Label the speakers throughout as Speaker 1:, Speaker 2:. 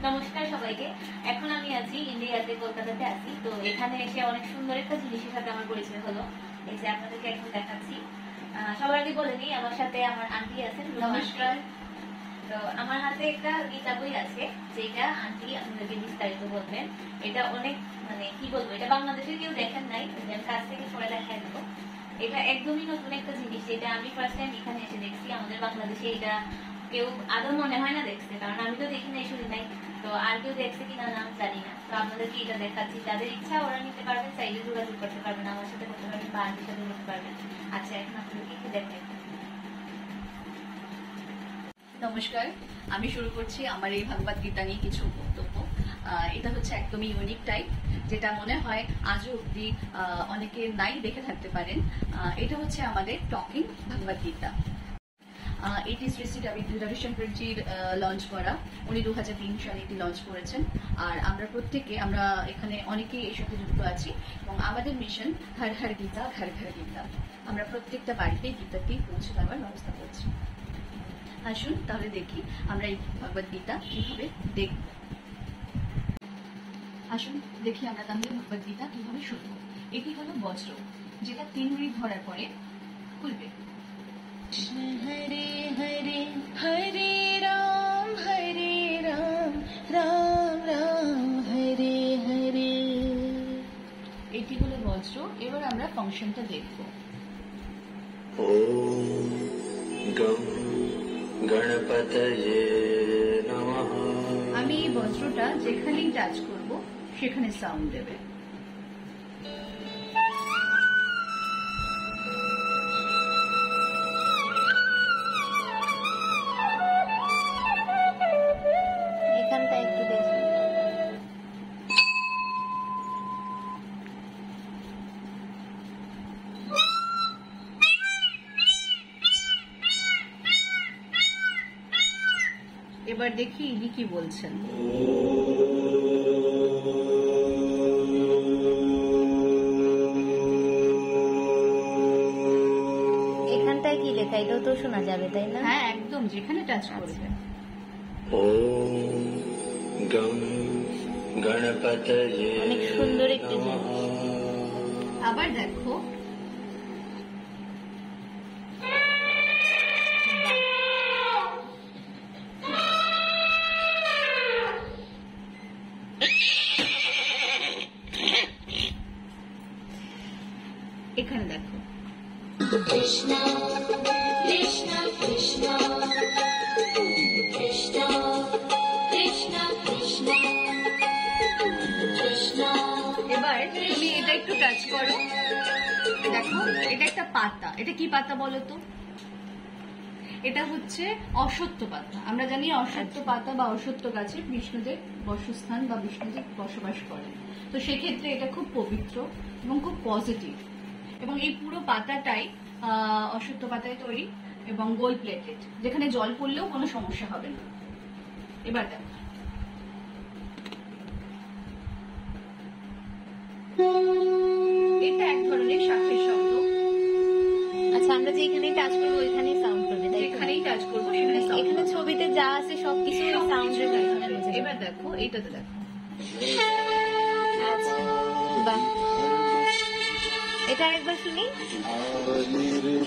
Speaker 1: নমস্কার সবাইকে। এখন আমি আছি ইন্ডিয়াতে, কলকাতাতে আছি। তো এখানে এসে অনেক সুন্দর একটা জিনিসের সাথে আমার পরিচয় হলো, এই যে আপনাদেরকে এখন দেখাচ্ছি। সবার আগে বলে নিই, আমার সাথে আমার আন্টি আছেন। নমস্কার। তো আমার হাতে একটা গীতা বই আছে, যেটা আন্টি আপনাদেরকে বিস্তারিত বলবেন। এটা অনেক মানে কি বলবো, এটা বাংলাদেশে কেউ দেখেন নাই, কাছ থেকে পড়ে দেখায় দেবো। এটা একদমই নতুন একটা জিনিস, যেটা আমি ফার্স্ট টাইম এখানে এসে দেখছি। আমাদের বাংলাদেশে এটা কেউ আদৌ মনে হয় না দেখছে, কারণ আমি তো দেখি নাই, শুনি নাই। তো আর কেউ দেখছে কিনা না জানি না। তো আপনাদেরকে এটা দেখাচ্ছি, যাদের ইচ্ছা ওরা নিতে পারবেন, চাইলে যোগাযোগ করতে পারবেন, আমার সাথে করতে পারবেন বা আন্টির সাথে করতে পারবেন। আচ্ছা, এখন আপনাদেরকে একটু দেখাই।
Speaker 2: নমস্কার, আমি শুরু করছি আমার এই ভগবদ গীতা নিয়ে কিছু বক্তব্য। এটা হচ্ছে একদমই ইউনিক টাইপ, যেটা মনে হয় আজও অব্দি অনেকে নাই দেখে থাকতে পারেন। এটা হচ্ছে আমাদের টকিং ভগবদ গীতা। এটি শ্রী শ্রী রবিশঙ্করজির লঞ্চ করা। উনি 2003 সালে এটি লঞ্চ করেছেন। আর আমরা এখানে অনেকেই এর সাথে যুক্ত আছি, এবং আমাদের মিশন হর হর গীতা ঘর ঘর গীতা। আমরা প্রত্যেকটা বাড়িতে গীতাটি পৌঁছে দেওয়ার ব্যবস্থা করছি। আসুন তাহলে দেখি আমরা এই ভগবদ গীতা কিভাবে দেখব। আসুন দেখি আমরা তাহলে ভগবদ গীতা কিভাবে শুনবো। এটি হলো বজ্র, যেটা 3 মিনিট ধরার পরে খুলবে।
Speaker 3: হরে হরে হরে রাম রাম রাম হরে হরে।
Speaker 2: এটি হলো বজ্র। এবার আমরা ফাংশনটা দেখব।
Speaker 4: ওম গম গণপতয়ে নমঃ।
Speaker 2: আমি এই বজ্রটা যেখানেই টাচ করব সেখানে সাউন্ড দেবে।
Speaker 1: এখানটা একটু দেখুন।
Speaker 2: এবার দেখি ইনি কি বলছেন।
Speaker 1: এখানটায় কি লেখা, এটাও তো শোনা যাবে, তাই না?
Speaker 2: হ্যাঁ, একদম যেখানে টাচ করবে।
Speaker 4: ওম গম গণপতয়ে
Speaker 1: অনেক সুন্দর একটি জিনিস।
Speaker 2: আবার দেখো, এখানে দেখো।
Speaker 3: কৃষ্ণ কৃষ্ণ কৃষ্ণ কৃষ্ণ কৃষ্ণ কৃষ্ণ কৃষ্ণ।
Speaker 2: এবার তুমি এটা একটু টাচ করো, দেখো এটা একটা পাতা। এটা কি পাতা বলো তো? এটা হচ্ছে অশ্বত্থ পাতা। আমরা জানি অশ্বত্থ পাতা বা অশ্বত্থ গাছে বিষ্ণুদেব বসস্থান বা বিষ্ণুদেব বসবাস করেন। তো সেক্ষেত্রে এটা খুব পবিত্র এবং খুব পজিটিভ। এবং এই পুরো পাতাটাই অশ্বত্থ পাতায় তৈরি এবং গোল্ড প্লেটেড, যেখানে জল পড়লেও কোনো সমস্যা হবে না। এবার দেখো, এটা এক ধরনের শাঁখের শব্দ।
Speaker 1: আচ্ছা, আমরা যেখানে টাচ করবো ওইখানেই সাউন্ড করবে, তাই তো?
Speaker 2: যেখানেই টাচ করবো সেখানে sound
Speaker 1: এখানে
Speaker 2: হবে।
Speaker 1: ছবিতে যা আছে সবকিছু সাউন্ডের মাধ্যমে বোঝা যাবে।
Speaker 2: এবার দেখো, এইটাতে দেখো।
Speaker 1: আচ্ছা, বাহ। এটা আরেকবার শুনি,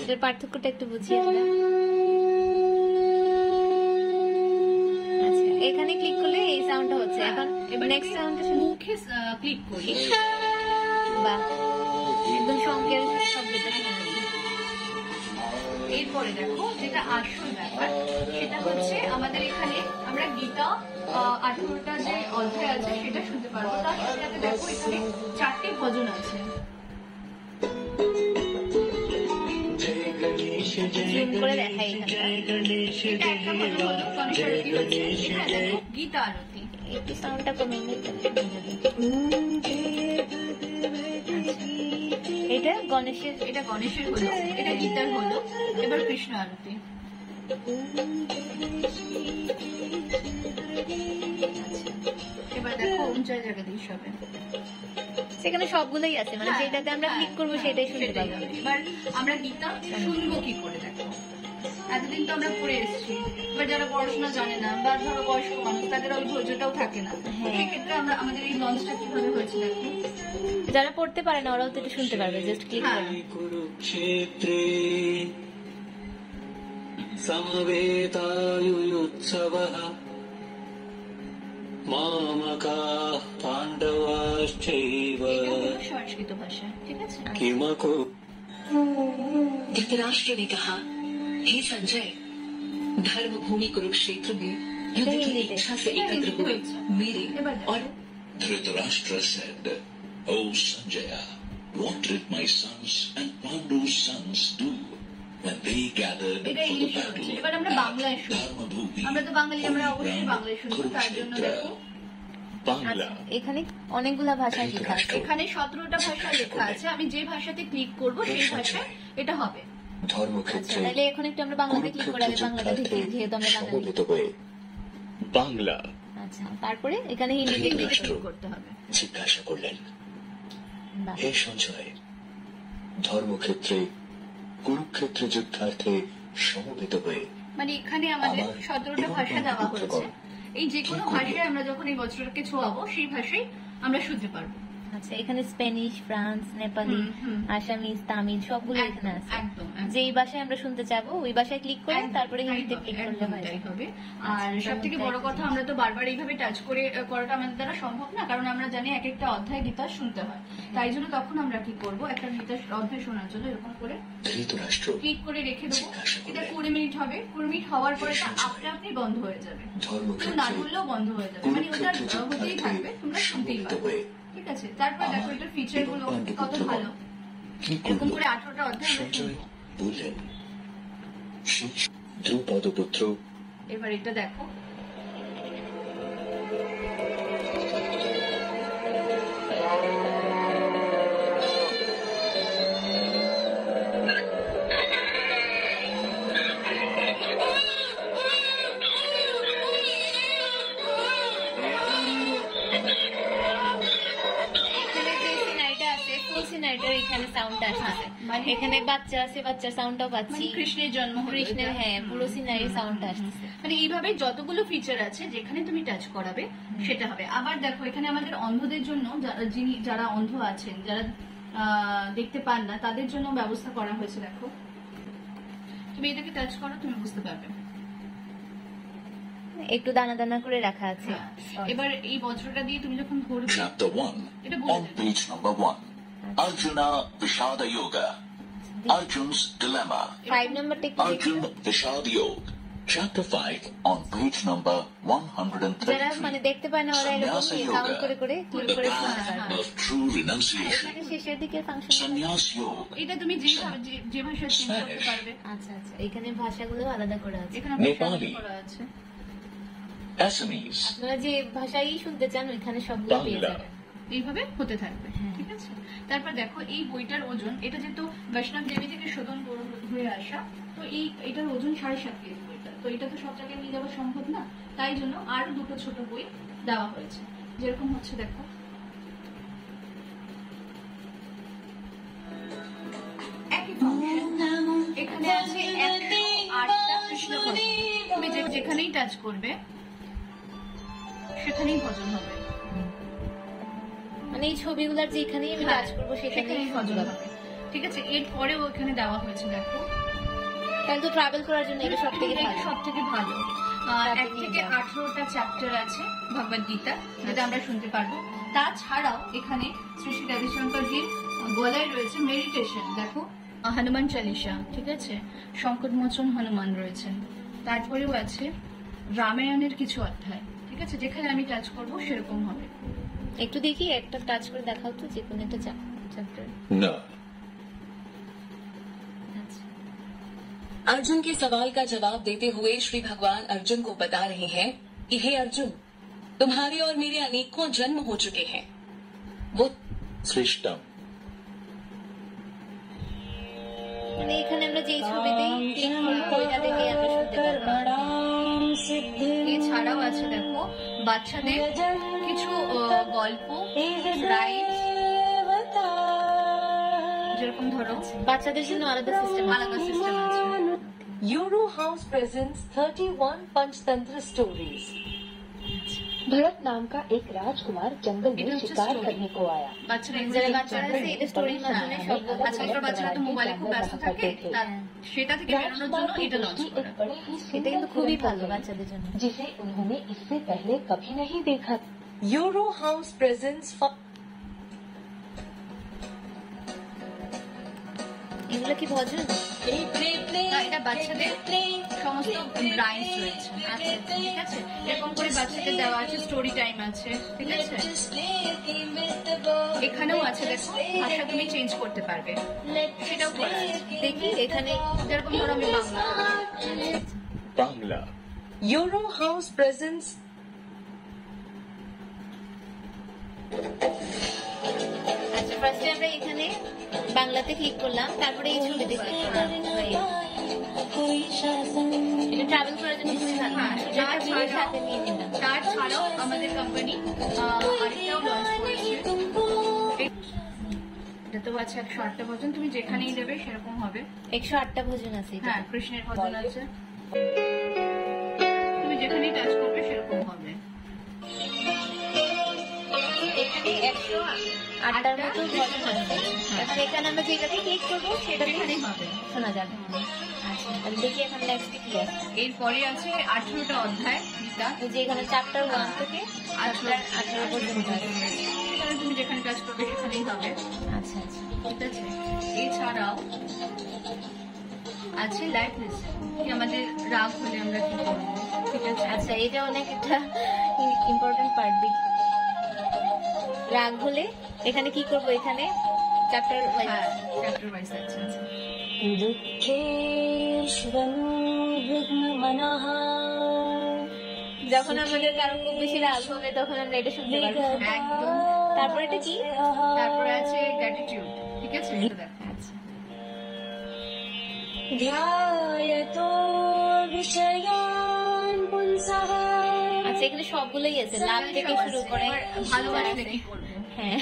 Speaker 1: এটার পার্থক্যটা একটু বুঝিয়ে আমরা। আচ্ছা, এখানে ক্লিক করলে এই সাউন্ডটা হচ্ছে। এখন নেক্সট সাউন্ডটা শুনি।
Speaker 2: মুখে ক্লিক করি।
Speaker 1: বাহ, একদম সংকেত শব্দটা শোনা যাচ্ছে।
Speaker 2: এরপরে দেখো, যেটা আসল ব্যাপার সেটা হচ্ছে আমাদের এখানে আমরা গীতা 18টা যে অধ্যায় আছে সেটা শুনতে পারবো। তার সাথে দেখো এখানে 4টে ভজন আছে।
Speaker 1: জুম করে দেখাই এখানটা।
Speaker 2: এটা একটা ভজন হলো গণেশ আরতি হচ্ছে, এখানে দেখো গীতা আরতি।
Speaker 1: একটু সাউন্ডটা কমে নিতে। এটা গণেশের,
Speaker 2: এটা গণেশের হলো, এটা গীতার হলো। এবার কৃষ্ণ আরতি। এবার দেখো ওম জয় জগদীশ হবে।
Speaker 1: সেখানে সবগুলোই আছে, মানে যেটাতে আমরা ক্লিক করবো সেটাই শুনতে
Speaker 2: সেটাই
Speaker 1: পাবো।
Speaker 2: হবে। এবার আমরা গীতা শুনবো কি করে দেখো। এতদিন তো আমরা পড়ে এসেছি, এবার যারা পড়াশোনা জানে না বা ধরো বয়স্ক মানুষ, তাদের ওই ধৈর্যটাও থাকে না। সেক্ষেত্রে আমরা আমাদের এই লঞ্চটা কিভাবে হয়েছে দেখো।
Speaker 1: যারা পড়তে পারে না ওরাও তো এটা শুনতে পারবে, জাস্ট ক্লিক
Speaker 2: হ্যাঁ।
Speaker 1: করে।
Speaker 4: कुरुक्षेत्रे समवेतायुयुत्सवः मामकाः पाण्डवाश्चैव
Speaker 2: এটা হলো সংস্কৃত ভাষা, ঠিক আছে।
Speaker 4: किमकु
Speaker 5: धृतराष्ट्र ने कहा, हे संजय, धर्म भूमि कुरुक्षेत्र में युद्ध की इच्छा से एकत्र हुए मेरे
Speaker 2: এবার
Speaker 5: और
Speaker 2: দেখো।
Speaker 6: Dhritarashtra said, O Sanjaya, what did my sons and Pandu's sons do when they gathered
Speaker 2: এটা
Speaker 6: for the
Speaker 2: ইংলিশে হচ্ছে,
Speaker 6: battle
Speaker 2: এবার আমরা বাংলায়
Speaker 6: at
Speaker 2: শুনবো।
Speaker 6: Dharmabhumi,
Speaker 2: আমরা তো বাঙালি, আমরা
Speaker 6: holy
Speaker 2: অবশ্যই
Speaker 6: ground,
Speaker 2: বাংলায় শুনবো। তার জন্য দেখো
Speaker 6: Kurukshetra?
Speaker 4: বাংলা
Speaker 1: এখানে অনেকগুলা ভাষা লেখা আছে।
Speaker 2: এখানে 17টা ভাষা লেখা আছে, আমি যে ভাষাতে ক্লিক করব সেই ভাষায় এটা হবে।
Speaker 1: আচ্ছা,
Speaker 4: ধর্মক্ষেত্রে
Speaker 1: তাহলে এখন একটু আমরা বাংলাতে ক্লিক করে আগে বাংলাটা ঢুকি, যেহেতু আমরা বাঙালি।
Speaker 4: সমবেত হয়ে বাংলা
Speaker 1: আচ্ছা, তারপরে এখানে হিন্দিতে ক্লিক
Speaker 4: ধৃতরাষ্ট্র
Speaker 1: করব।
Speaker 2: করতে হবে।
Speaker 4: জিজ্ঞাসা করলেন,
Speaker 1: বাহ।
Speaker 4: হে সঞ্জয়, ধর্মক্ষেত্রে কুরুক্ষেত্রে যুদ্ধার্থে সমবেত হয়ে
Speaker 2: মানে এখানে আমাদের
Speaker 4: আমার
Speaker 2: 17টা
Speaker 4: এবং
Speaker 2: ভাষা দেওয়া
Speaker 4: পুত্রগণ
Speaker 2: হয়েছে, এই যে কোনো
Speaker 4: কি করবে?
Speaker 2: ভাষায় আমরা যখন এই বজ্রটাকে ছোঁয়াবো সেই ভাষায় আমরা শুনতে পারবো।
Speaker 1: আচ্ছা, এখানে স্প্যানিশ, ফ্রান্স, নেপালি,
Speaker 2: হুম।
Speaker 1: আসামিজ, তামিল সবগুলো এখানে আছে।
Speaker 2: একদম
Speaker 1: যেই ভাষায় আমরা শুনতে চাবো ওই ভাষায় ক্লিক করে তারপরে হিন্দিতে ক্লিক করলে হয়।
Speaker 2: তাই হবে। আর
Speaker 1: আচ্ছা,
Speaker 2: সব থেকে বড়
Speaker 1: তাই
Speaker 2: কথা, আমরা তো বারবার এইভাবে টাচ করে করাটা আমাদের দ্বারা সম্ভব না, কারণ আমরা জানি এক একটা অধ্যায় গীতা শুনতে হয়। তাই জন্য তখন আমরা কি করব, একটা গীতা অধ্যায় শোনার জন্য এরকম করে
Speaker 4: ধৃতরাষ্ট্র
Speaker 2: ক্লিক করে রেখে দেবো।
Speaker 4: জিজ্ঞাসা
Speaker 2: এটা
Speaker 4: করলেন,
Speaker 2: 20 মিনিট হবে। 20 মিনিট হওয়ার পরে তা আপনি আপনি বন্ধ হয়ে যাবে, কেউ না
Speaker 4: ধর্মক্ষেত্রে
Speaker 2: বললেও বন্ধ হয়ে যাবে, মানে ওটা
Speaker 4: কুরুক্ষেত্রে
Speaker 2: হতেই থাকবে, তোমরা শুনতেই
Speaker 4: সমবেত
Speaker 2: পারবে।
Speaker 4: হয়ে
Speaker 2: ঠিক আছে, তারপর দেখো এটার ফিচার গুলো কত ভালো।
Speaker 4: কি
Speaker 2: এরকম
Speaker 4: করল?
Speaker 2: করে 18টা অধ্যায় আমরা
Speaker 4: সঞ্জয়
Speaker 2: শুনবো।
Speaker 4: বললেন, শেষ দ্রুপদ পুত্র
Speaker 2: এবার এটা দেখো,
Speaker 1: এখানে যে সিনারিটা আছে ফুল সিনারিটার এখানে সাউন্ডটা আসছে,
Speaker 2: মানে-
Speaker 1: এখানে বাচ্চা আছে, বাচ্চার সাউন্ডটাও পাচ্ছি,
Speaker 2: মানে কৃষ্ণের জন্ম হলো
Speaker 1: কৃষ্ণের,
Speaker 2: এটা।
Speaker 1: হ্যাঁ পুরো সিনারি সাউন্ডটা আসছে।
Speaker 2: মানে এইভাবে যতগুলো ফিচার আছে যেখানে তুমি টাচ করাবে সেটা হবে। আবার দেখো এখানে আমাদের অন্ধদের জন্য যারা অন্ধ আছেন, যারা দেখতে পান না, তাদের জন্য ব্যবস্থা করা হয়েছে। দেখো তুমি এটাকে টাচ করো, তুমি বুঝতে পারবে।
Speaker 1: একটু দানা দানা করে রাখা আছে।
Speaker 2: এবার এই বজ্রটা দিয়ে তুমি যখন ধরবে,
Speaker 6: Chapter 1,
Speaker 2: এটা বলে
Speaker 6: on
Speaker 2: দেবে।
Speaker 6: page number 1. Arjuna Vishada Yoga. Arjun's Dilemma.
Speaker 1: 5 নাম্বারটা একটু দেখি।
Speaker 6: Arjun Vishad Yoga. Chapter 5, on page number
Speaker 1: যারা মানে
Speaker 6: 133.
Speaker 1: দেখতে পায় না ওরা এরকম
Speaker 6: Sannyasa
Speaker 1: কাউন্ট করে
Speaker 6: Yoga.
Speaker 1: করে ক্লিক
Speaker 6: The
Speaker 1: করে শুনতে
Speaker 6: path
Speaker 1: পারবে।
Speaker 6: of true renunciation.
Speaker 1: এখানে শেষের দিকে ফাংশন।
Speaker 6: Sannyas Yoga.
Speaker 2: এটা তুমি যে ভাষায় চেঞ্জ করতে পারবে।
Speaker 1: আচ্ছা আচ্ছা, এখানে ভাষাগুলো আলাদা করা আছে।
Speaker 2: এখানে
Speaker 4: নেপালি।
Speaker 2: করা আছে।
Speaker 6: Assamese.
Speaker 1: আপনারা যে ভাষাই শুনতে চান ওইখানে সবগুলো পেয়ে
Speaker 4: বাংলা।
Speaker 1: যাবেন।
Speaker 2: এইভাবে হতে থাকবে, ঠিক আছে। তারপর দেখো এই বইটার ওজন, এটা যেহেতু বৈষ্ণব দেবী থেকে শোধন হয়ে আসা, তো এটার ওজন 7.5 কেজি বইটা, তো এটা তো সব জায়গায় নিয়ে যাওয়া সম্ভব না, তাই জন্য আরো দুটো ছোট বই দেওয়া হয়েছে, যেরকম হচ্ছে দেখো একই ফাংশন। এখানে আছে 108টা কৃষ্ণ ভজন, তুমি যেখানেই টাচ করবে সেখানেই ভজন হবে,
Speaker 1: মানে এই ছবিগুলোর যেখানেই আমি টাচ করবো সেখানেই
Speaker 2: সেখানেই ভজন
Speaker 1: হবে।
Speaker 2: হবে, ঠিক আছে। এরপরেও এখানে দেওয়া হয়েছে দেখো,
Speaker 1: তাহলে তো ট্রাভেল করার জন্য এটা সব থেকে ভালো।
Speaker 2: সব থেকে ভালো।
Speaker 1: তাতে
Speaker 2: 1
Speaker 1: নিয়ে
Speaker 2: থেকে
Speaker 1: যাও।
Speaker 2: 18টা চ্যাপ্টার আছে ভগবদ গীতা, যেটা আমরা শুনতে পারবো। তাছাড়াও এখানে শ্রী শ্রী রবিশঙ্করজির গলায় রয়েছে মেডিটেশন, দেখো হনুমান চালিসা, ঠিক আছে, সংকট মোচন হনুমান রয়েছেন। তারপরেও আছে রামায়ণের কিছু অধ্যায়, ঠিক আছে, যেখানে আমি টাচ করবো সেরকম হবে।
Speaker 1: একটু দেখি, একটা টাচ করে দেখাও তো যে কোনো একটা চ্যাপ্টার।
Speaker 4: না
Speaker 1: আচ্ছা,
Speaker 5: अर्जुन के सवाल का जवाब देते हुए श्री भगवान अर्जुन को बता रहे हैं कि हे अर्जुन, तुम्हारे और मेरे अनेकों जन्म हो चुके हैं। वो
Speaker 4: সৃষ্টম
Speaker 1: মানে এখানে আমরা যেই ছবিতেই ক্লিক করবো ওইটা থেকে আমরা শুনতে পারবো।
Speaker 2: এছাড়াও আছে দেখো বাচ্চাদের কিছু গল্প, রাইট, যেরকম ধরো
Speaker 1: বাচ্চাদের জন্য আলাদা সিস্টেম
Speaker 2: আলাদা সিস্টেম আছে।
Speaker 5: Euro House presents 31 Panchtantra stories.
Speaker 7: Bharat नाम का एक राजकुमार जंगल
Speaker 2: এটা
Speaker 7: में
Speaker 2: হচ্ছে
Speaker 7: शिकार
Speaker 2: story।
Speaker 7: करने को आया।
Speaker 2: বাচ্চারা
Speaker 1: যারা
Speaker 2: এগুলো
Speaker 1: বাচ্চারা আছে এটা স্টোরির মাধ্যমে সবগুলো
Speaker 2: আজকালকার বাচ্চারা তো মোবাইলে খুব ব্যস্ত থাকে, সেটা থেকে বেরোনোর জন্য এটা লঞ্চ
Speaker 7: एक
Speaker 2: করা।
Speaker 7: बड़े ही
Speaker 1: এটা কিন্তু
Speaker 7: सुंदर
Speaker 1: খুবই
Speaker 7: हिरण
Speaker 1: ভালো
Speaker 7: को गई,
Speaker 1: বাচ্চাদের জন্য।
Speaker 7: जिसे उन्होंने इससे पहले कभी नहीं देखा।
Speaker 5: Euro House presents
Speaker 1: এগুলো কি ভজন?
Speaker 2: না, এটা বাচ্চাদের সমস্ত রাইমস রয়েছে। আচ্ছা, ঠিক আছে, এরকম করে বাচ্চাদের দেওয়া আছে, স্টোরি টাইম আছে, ঠিক আছে। এখানেও আছে, দেখো ভাষা তুমি চেঞ্জ করতে পারবে, সেটাও করা আছে।
Speaker 1: দেখি এখানে
Speaker 2: যেরকম ধরো আমি Bangla,
Speaker 4: Bangla
Speaker 5: Euro House presents
Speaker 1: আচ্ছা ফার্স্টে আমরা এখানে বাংলাতে ক্লিক করলাম, তারপরে এই ছবি দেখি। এটা ট্রাভেল করার জন্য খুবই ভালো।
Speaker 2: হ্যাঁ,
Speaker 1: এটা একটা জিনিস সাথে নিয়ে নিলাম।
Speaker 2: তার ছাড়াও আমাদের কোম্পানি আরেকটাও লঞ্চ করেছে। এটা তো আছে 108টা ভজন, তুমি যেখানেই দেবে সেরকম হবে।
Speaker 1: 108টা ভজন আছে এটা।
Speaker 2: হ্যাঁ, কৃষ্ণের ভজন আছে, তুমি যেখানেই টাচ করবে সেরকম হবে।
Speaker 1: এখানে 108টার মতো ভজন আছে। এখন এখানে আমরা যেটাতে ক্লিক করবো সেটা
Speaker 2: সেখানেই হবে।
Speaker 1: শোনা যাবে। আচ্ছা তাহলে দেখি এখন নেক্সটে কি আছে।
Speaker 2: এরপরে আছে 18টা অধ্যায় গীতা,
Speaker 1: এই যে এখানে চ্যাপ্টার 1 থেকে চ্যাপ্টার 18 পর্যন্ত আছে।
Speaker 2: সেখানে তুমি যেখানে টাচ করবে সেখানেই হবে,
Speaker 1: আচ্ছা আচ্ছা
Speaker 2: ঠিক আছে। এছাড়াও আছে লাইফ লেসন, কি আমাদের রাগ হলে আমরা কি করবো, ঠিক আছে।
Speaker 1: আচ্ছা এটা অনেক একটা ইম্পর্টেন্ট পার্ট। রাগ হলে এখানে কি করব? এখানে চ্যাপ্টার
Speaker 2: হ্যাঁ, চ্যাপ্টার ওয়াইজ আছে।
Speaker 1: যখন আমাদের কারো খুব বেশি রাগ হবে তখন আমরা এটা শুনতে পারবো।
Speaker 2: একদম।
Speaker 1: তারপর এটা কি?
Speaker 2: তারপরে আছে গ্র্যাটিটিউড, ঠিক আছে, এটা দেখো।
Speaker 1: আচ্ছা আচ্ছা এখানে সবগুলোই আছে, লাভ থেকে শুরু করে
Speaker 2: ভালোবাসলে কি করবো।
Speaker 1: হ্যাঁ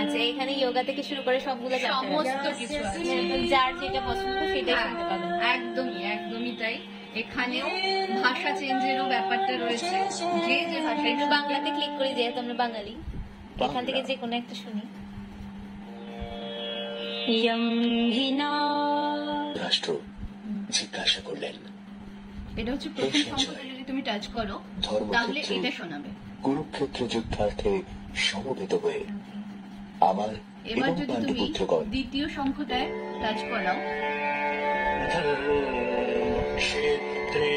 Speaker 1: আচ্ছা এখানে যোগা থেকে শুরু করে সবগুলো chapter আছে।
Speaker 2: সমস্ত কিছু আছে।
Speaker 1: যার যেটা পছন্দ সেটাই
Speaker 2: হ্যাঁ,
Speaker 1: শুনতে পারবেন।
Speaker 2: একদমই তাই। এখানেও ভাষা চেঞ্জেরও ব্যাপারটা রয়েছে, যে যে ভাষায়
Speaker 1: একটু বাংলাতে ক্লিক করি, যেহেতু আমরা বাঙালি এখান থেকে যে কোনো একটা শুনি।
Speaker 4: রাষ্ট্র জিজ্ঞাসা করলেন,
Speaker 2: এটা হচ্ছে প্রথম সংখ্যাটা, যদি তুমি টাচ করো তাহলে এটা শোনাবে।
Speaker 4: কুরুক্ষেত্র যুদ্ধার্থে সমবেত হয়ে আমার
Speaker 2: এবার
Speaker 4: এবং
Speaker 2: যদি তুমি
Speaker 4: পাণ্ডুপুত্রগণ
Speaker 2: দ্বিতীয় সংখ্যাটায় টাচ করাও,
Speaker 4: ক্ষেত্রে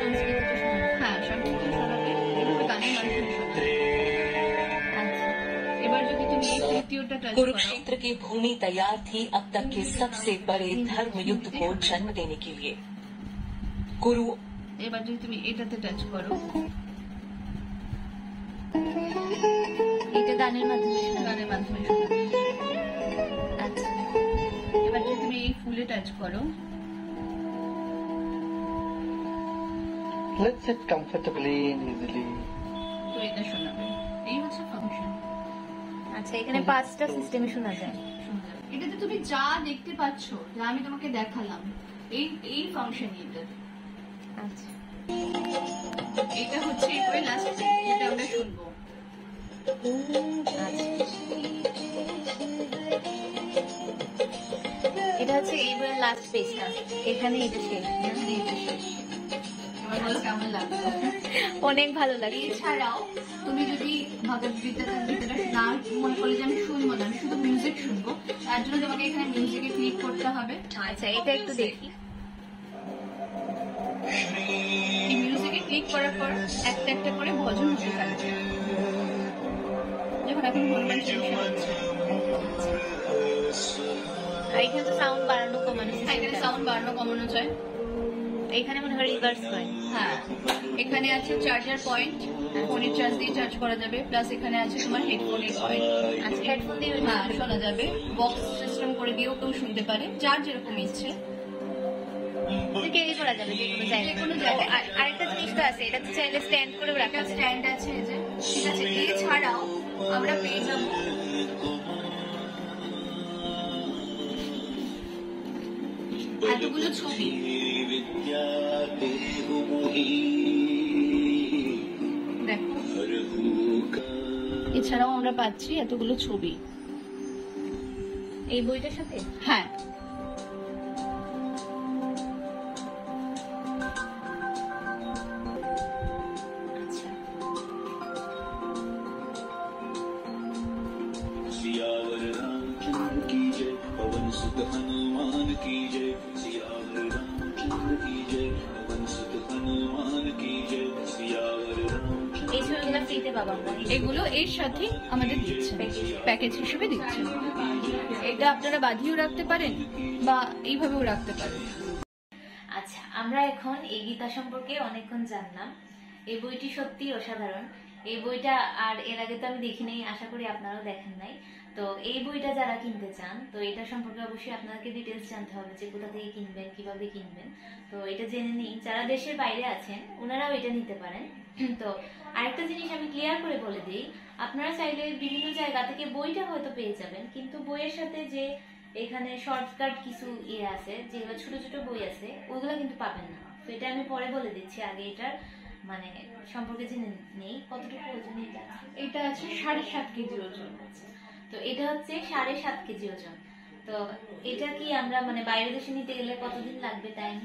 Speaker 1: সংস্কৃতটা শোনাবে।
Speaker 2: হ্যাঁ, সংস্কৃত শোনাবে, এভাবে গানের মাধ্যমে শোনাবে।
Speaker 1: আচ্ছা
Speaker 2: এবার যদি তুমি এই তৃতীয়টা টাচ করো,
Speaker 5: कुरुक्षेत्र की भूमि तैयार थी अब तक के सबसे बड़े धर्म युद्ध को जन्म देने के लिए। कुरु
Speaker 2: এবার যদি তুমি এটাতে টাচ করো,
Speaker 1: এটা গানের মাধ্যমে শোনাবে।
Speaker 2: গানের মাধ্যমে শোনাবে।
Speaker 1: আচ্ছা
Speaker 2: এবার যদি তুমি এই ফুলে টাচ করো,
Speaker 8: Let's sit comfortably and easily.
Speaker 2: তো এটা শোনাবে। এই হচ্ছে ফাংশন।
Speaker 1: আচ্ছা এখানে 5টা সিস্টেমে শোনা যায়।
Speaker 2: এটাতে তুমি যা দেখতে পাচ্ছ, যা আমি তোমাকে দেখালাম, এই ফাংশন এটা।
Speaker 1: আচ্ছা
Speaker 2: এটা হচ্ছে এরপরে লাস্ট যেটা আমরা শুনবো।
Speaker 1: এটা হচ্ছে এইবার লাস্ট পেজটা, এখানে এটা শেষ।
Speaker 2: এখানে এটা শেষ। এবার বলো কেমন লাগলো?
Speaker 1: অনেক ভালো লাগে।
Speaker 2: এছাড়াও তুমি যদি ভগবদ্গীতাটা না মনে করলে যে আমি শুনবো না, আমি শুধু মিউজিক শুনবো, তার জন্য তোমাকে এখানে মিউজিকে ক্লিক করতে হবে।
Speaker 1: আচ্ছা এটা একটু দেখি।
Speaker 2: এই মিউজিকে ক্লিক করার পর একটা একটা করে ভজন হতে থাকবে। যখন এখন হনুমান চালিসা হচ্ছে,
Speaker 1: আর এখানে তো সাউন্ড বাড়ানো কমানো
Speaker 2: হ্যাঁ,
Speaker 1: system
Speaker 2: এখানে
Speaker 1: আছে।
Speaker 2: সাউন্ড বাড়ানো কমানো যায়।
Speaker 1: এখানে মনে হয় রিভার্স হয়।
Speaker 2: হ্যাঁ, এখানে আছে চার্জার পয়েন্ট, ফোনের চার্জ দিয়ে চার্জ করা যাবে, প্লাস এখানে আছে তোমার হেডফোনের পয়েন্ট।
Speaker 1: আচ্ছা হেডফোন দিয়ে
Speaker 2: হ্যাঁ, শোনা যাবে। বক্স সিস্টেম করে দিয়েও কেউ শুনতে পারে, যার যেরকম ইচ্ছে।
Speaker 1: ক্যারি করা যাবে যে কোনো জায়গায়।
Speaker 2: যেকোনো জায়গায়।
Speaker 1: আরেকটা জিনিস তো আছে, এটা তো চাইলে স্ট্যান্ড করে রাখা
Speaker 2: একটা
Speaker 1: যায়।
Speaker 2: স্ট্যান্ড আছে, এই যে, ঠিক আছে। এছাড়াও আমরা পেয়ে যাবো এতগুলো ছবি। দেখো, এছাড়াও আমরা পাচ্ছি এতগুলো ছবি
Speaker 1: এই বইটার সাথে।
Speaker 2: হ্যাঁ,
Speaker 1: আচ্ছা,
Speaker 6: सियावर रामचंद्र की जय, पवन सुत हनुमान की जय, सियावर रामचंद्र की जय, पवन सुत हनुमान की जय, सियावर रामचंद्र।
Speaker 1: এই ছবিগুলো ফ্রিতে পাবো আমরা।
Speaker 2: এগুলো এর সাথে আমাদের দিচ্ছে, প্যাকেজ হিসেবে দিচ্ছে। এটা আপনারা বাঁধিয়েও রাখতে পারেন বা এইভাবেও রাখতে পারেন।
Speaker 1: আচ্ছা, আমরা এখন এই গীতা সম্পর্কে অনেকক্ষণ জানলাম। এই বইটি সত্যি অসাধারণ। এই বইটা আর এর আগে তো আমি দেখিনি, আশা করি আপনারাও দেখেন নাই। তো এই বইটা যারা কিনতে চান, তো এটা সম্পর্কে অবশ্যই আপনাকে ডিটেলস জানতে হবে যে কোথা থেকে কিনবেন, কিভাবে কিনবেন। তো এটা জেনে নিন, যারা দেশের বাইরে আছেন ওনারাও এটা নিতে পারেন। তো আরেকটা জিনিস আমি ক্লিয়ার করে বলে দিই, আপনারা চাইলে বিভিন্ন জায়গা থেকে বইটা হয়তো পেয়ে যাবেন, কিন্তু বইয়ের সাথে যে এখানে শর্টকাট কিছু ইয়ে আছে, যেগুলো ছোট ছোট বই আছে, ওইগুলো কিন্তু পাবেন না। তো এটা আমি পরে বলে দিচ্ছি, আগে এটার মানে সম্পর্কে জেনে নেই কতটুকু ওজন এটা।
Speaker 2: এটা আছে 7.5 কেজি ওজন।
Speaker 1: তো এটা হচ্ছে 7.5 কেজি ওজন। তো এটা কি আমরা মানে বাইরে দেশে নিতে গেলে কতদিন লাগবে টাইম?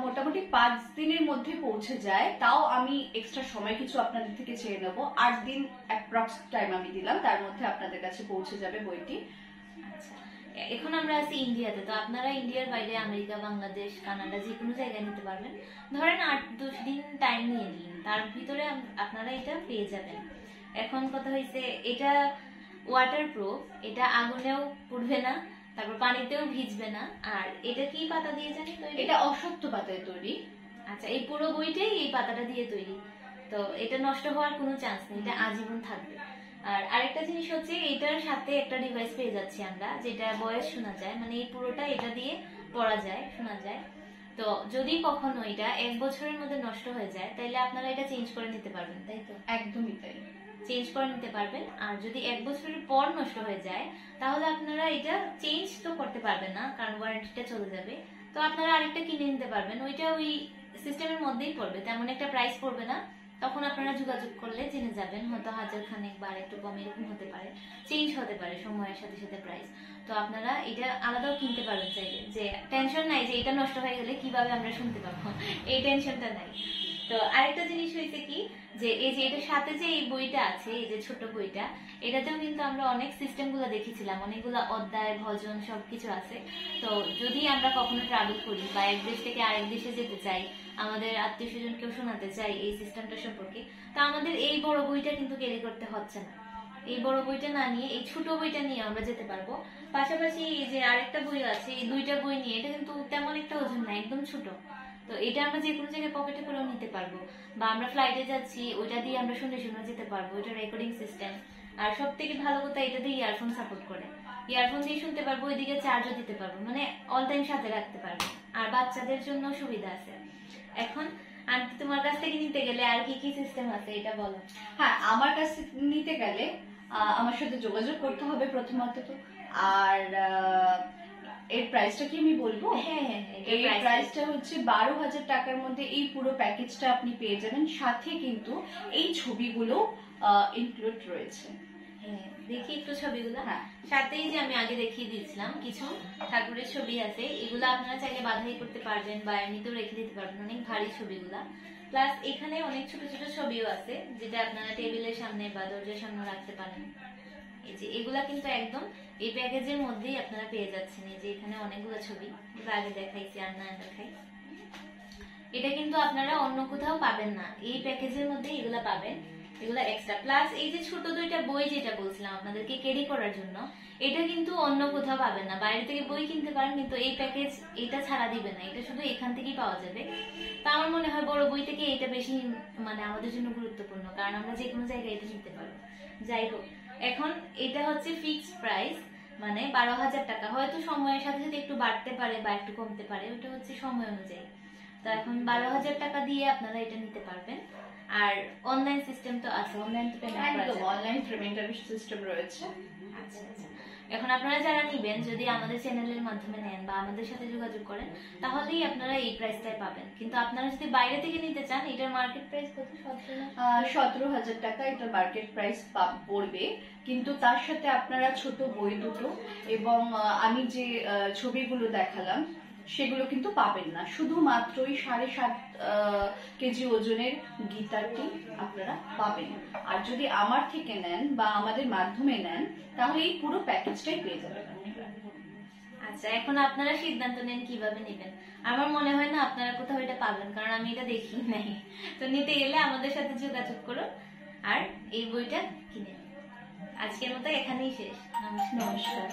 Speaker 2: মোটামুটি 5 দিনের মধ্যে পৌঁছে যায়, তাও আমি এক্সট্রা সময় কিছু আপনাদের থেকে চেয়ে নেবো। 8 দিন অ্যাপ্রক্স টাইম আমি দিলাম, তার মধ্যে আপনাদের কাছে পৌঁছে যাবে বইটি।
Speaker 1: আচ্ছা, এখন আমরা আছি ইন্ডিয়াতে। তো আপনারা ইন্ডিয়ার বাইরে আমেরিকা, বাংলাদেশ, কানাডা যে কোনো জায়গায় নিতে পারবেন। ধরেন 8-10 দিন টাইম নিয়ে নিন, তার ভিতরে আপনারা এটা পেয়ে যাবেন। এখন কথা হয়েছে, এটা ওয়াটারপ্রুফ, এটা আগুনেও পুড়বে না, তারপর পানিতেও ভিজবে না। আর এটা কি পাতা দিয়ে জানি তো?
Speaker 2: এটা অসত্য পাতায় তৈরি।
Speaker 1: আচ্ছা, এই পুরো বইটাই এই পাতাটা দিয়ে তৈরি। তো এটা নষ্ট হওয়ার কোনো চান্স নেই, এটা আজীবন থাকবে। আর আরেকটা জিনিস হচ্ছে, এটার সাথে একটা ডিভাইস পেয়ে যাচ্ছি আমরা, যেটা ভয়েস শোনা যায়, মানে এই পুরোটা এটা দিয়ে পড়া যায়, শোনা যায়। তো যদি কখনো এটা 1 বছরের মধ্যে নষ্ট হয়ে যায়, তাহলে আপনারা এটা চেঞ্জ করে নিতে পারবেন, তাই তো?
Speaker 2: একদমই তাই,
Speaker 1: চেঞ্জ করে নিতে পারবেন। আর যদি 1 বছরের পর নষ্ট হয়ে যায়, তাহলে আপনারা এটা চেঞ্জ তো করতে পারবেন না, কারণ ওয়ারেন্টিটা চলে যাবে। তো আপনারা আরেকটা কিনে নিতে পারবেন, ওইটা ওই সিস্টেমের মধ্যেই পড়বে, তেমন একটা প্রাইস পড়বে না। তখন আপনারা যোগাযোগ করলে জেনে যাবেন, হয়তো 1000 খানেক বা একটু কম এরকম হতে পারে, চেঞ্জ হতে পারে সময়ের সাথে সাথে প্রাইস। তো আপনারা এটা আলাদাও কিনতে পারবেন চাইলে, যে টেনশন নাই যে এটা নষ্ট হয়ে গেলে কিভাবে আমরা শুনতে পাবো, এই টেনশনটা নাই। তো আরেকটা জিনিস হয়েছে কি, যে এই যে এটার সাথে যে এই বইটা আছে, এই যে ছোট বইটা, এটাতেও কিন্তু আমরা অনেক সিস্টেম গুলো দেখেছিলাম, অনেকগুলো অধ্যায়, ভজন সবকিছু আছে। তো যদি আমরা কখনো ট্রাভেল করি বা এক দেশ থেকে আরেক দেশে যেতে চাই, আমাদের আত্মীয় স্বজনকেও শোনাতে চাই এই সিস্টেমটা সম্পর্কে, তো আমাদের এই বড় বইটা কিন্তু ক্যারি করতে হচ্ছে না। এই বড় বইটা না নিয়ে এই ছোট বইটা নিয়ে আমরা যেতে পারবো। পাশাপাশি এই যে আরেকটা বই আছে, এই 2টা বই নিয়ে, এটা কিন্তু তেমন একটা ওজন না, একদম ছোট। তো এটা আমরা যে কোনো জায়গায় পকেটে করেও নিতে পারবো, বা আমরা ফ্লাইটে যাচ্ছি ওইটা দিয়ে আমরা শুনে শুনে যেতে পারবো। এটা রেকর্ডিং সিস্টেম। আর সব থেকে ভালো কথা, এটা দিয়ে ইয়ারফোন সাপোর্ট করে, ইয়ারফোন দিয়ে শুনতে পারবো, ওইদিকে চার্জও দিতে পারবো, মানে অল টাইম সাথে রাখতে পারবো। আর বাচ্চাদের জন্য সুবিধা আছে। এখন আন্টি, তোমার কাছ থেকে নিতে গেলে আর কি কি সিস্টেম আছে এটা বলো।
Speaker 2: হ্যাঁ, আমার কাছে নিতে গেলে আমার সাথে যোগাযোগ করতে হবে প্রথমত। আর এর প্রাইসটা কি আমি বলবো?
Speaker 1: হ্যাঁ হ্যাঁ,
Speaker 2: এই প্রাইসটা হচ্ছে 12,000 টাকার মধ্যে এই পুরো প্যাকেজটা আপনি পেয়ে যাবেন। সাথে কিন্তু এই ছবিগুলো ইনক্লুড রয়েছে।
Speaker 1: হ্যাঁ, দেখি একটু ছবিগুলো।
Speaker 2: হ্যাঁ,
Speaker 1: সাথেই যে আমি আগে দেখিয়ে দিয়েছিলাম কিছু ঠাকুরের ছবি আছে, এগুলো আপনারা চাইলে বাঁধাই করতে পারবেন বা এমনিতেও রেখে দিতে পারবেন, অনেক ভারী ছবিগুলা। প্লাস এখানে অনেক ছোট ছোট ছবিও আছে, যেটা আপনারা টেবিলের সামনে বা দরজার সামনে রাখতে পারেন। এই যে এগুলা কিন্তু একদম এই প্যাকেজের মধ্যেই আপনারা পেয়ে যাচ্ছেন। এই যে এখানে অনেকগুলো ছবি, আগে দেখাইছি আর না দেখাই। এটা কিন্তু আপনারা অন্য কোথাও পাবেন না, এই প্যাকেজের মধ্যে এগুলা পাবেন, এগুলা এক্সট্রা। প্লাস এই যে ছোট 2টা বই যেটা বলছিলাম আপনাদেরকে ক্যারি করার জন্য, এটা কিন্তু অন্য কোথাও পাবেন না। বাইরে থেকে বই কিনতে পারেন, কিন্তু এই প্যাকেজ এটা ছাড়া দিবে না, এটা শুধু এখান থেকেই পাওয়া যাবে। তা আমার মনে হয় বড় বই থেকে এটা বেশি মানে আমাদের জন্য গুরুত্বপূর্ণ, কারণ আমরা যে কোনো জায়গায় এটা নিতে পারবো। যাই হোক, এখন এটা হচ্ছে ফিক্সড প্রাইস, মানে 12,000 টাকা। হয়তো সময়ের সাথে সাথে একটু বাড়তে পারে বা একটু কমতে পারে, ওটা হচ্ছে সময় অনুযায়ী। তো এখন 12,000 টাকা দিয়ে আপনারা এটা নিতে পারবেন। আর অনলাইন সিস্টেম তো আছে, অনলাইন তো পেমেন্ট করা
Speaker 2: একদম
Speaker 1: যাবে।
Speaker 2: অনলাইন পেমেন্টের সিস্টেম রয়েছে।
Speaker 1: আচ্ছা আচ্ছা, এখন আপনারা যারা নিবেন, যদি আমাদের চ্যানেলের মাধ্যমে নেন বা আমাদের সাথে যোগাযোগ করেন, তাহলেই আপনারা এই প্রাইসটাই পাবেন। কিন্তু আপনারা যদি বাইরে থেকে নিতে চান, এটার মার্কেট প্রাইস কত?
Speaker 2: 17,000 টাকা এটা মার্কেট প্রাইস পড়বে। কিন্তু তার সাথে আপনারা ছোট বই দুটো এবং আমি যে ছবিগুলো দেখালাম সেগুলো কিন্তু পাবেন না। শুধুমাত্রই 7.5 কেজি ওজনের গিটারটি আপনারা পাবেন। আর যদি আমার থেকে নেন বা আমাদের মাধ্যমে নেন, তাহলে এই পুরো প্যাকেজটাই পেয়ে যাবেন আপনারা।
Speaker 1: আচ্ছা, এখন আপনারা সিদ্ধান্ত নেন কিভাবে নেবেন। আমার মনে হয় না আপনারা কোথাও এটা পাবেন, কারণ আমি এটা দেখি নাই। তো নিতে গেলে আমাদের সাথে যোগাযোগ করুন আর এই বইটা কিনে নিন। আজকের মতো এখানেই শেষ। নমস্কার।